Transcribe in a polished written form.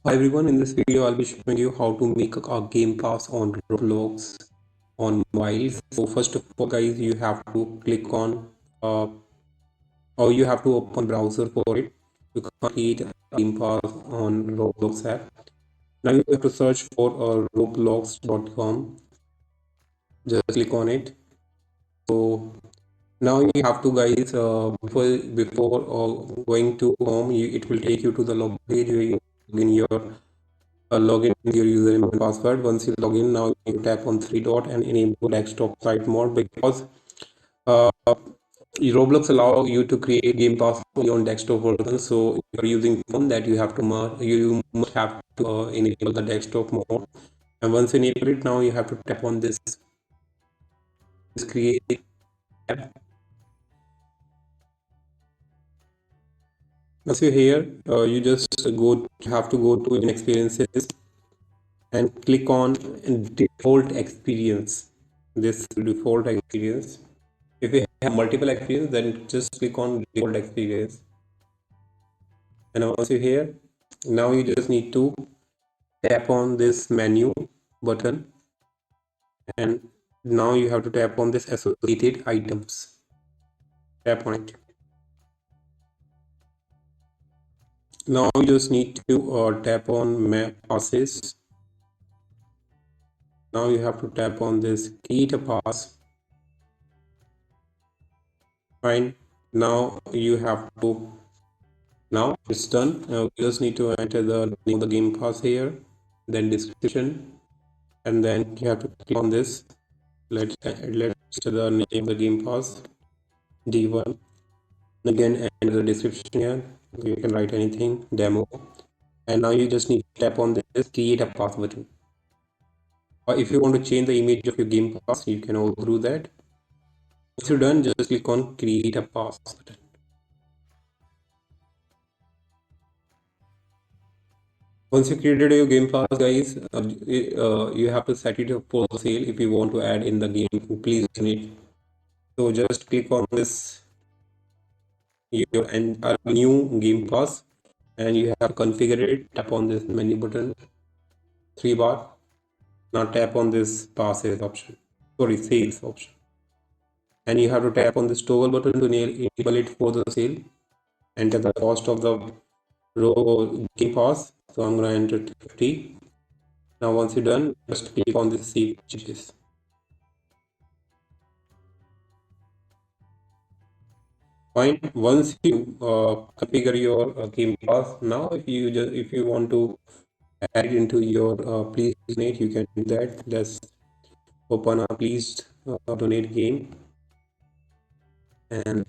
Hi everyone, in this video I'll be showing you how to make a game pass on Roblox on mobile. So first of all guys, you have to click on or you have to open browser for it. You can create a game pass on Roblox app. Now you have to search for roblox.com. Just click on it. So now you have to guys before going to home, it will take you to the log page where you log in log in with your username and password. Once you log in, now you tap on three dot and enable desktop site mode because uh, Roblox allow you to create game pass on desktop version. So if you're using phone, that you have to you must have to enable the desktop mode. And once you enable it, now you have to tap on this create tab. Once you're here, you just have to go to experiences and click on default experience. This default experience. If you have multiple experience, then just click on default experience. And once you're here, now you just need to tap on this menu button, and now you have to tap on this associated items. Tap on it. Now you just need to tap on map passes. Now you have to tap on this create a pass. Fine. Now you have to it's done. You just need to enter the name of the game pass here, then description, and then you have to click on this. Let's enter the name of the game pass D1. Again, enter the description here. You can write anything, demo, and now you just need to tap on this create a pass button. Or if you want to change the image of your game pass, you can also do that. Once you're done, just click on create a pass button. Once you created your game pass, guys, you have to set it up for sale. If you want to add in the game, please do it. So just click on this your and a new game pass, and you have to configure it. Tap on this menu button, three bar. Now tap on this passes option. Sorry, sales option, and you have to tap on this toggle button to enable it for the sale. Enter the cost of the game pass. So I'm gonna enter 50. Now once you're done, just click on this save changes. Fine. Once you configure your game pass, now if you want to add it into your please donate, you can do that. Just open a please donate game, and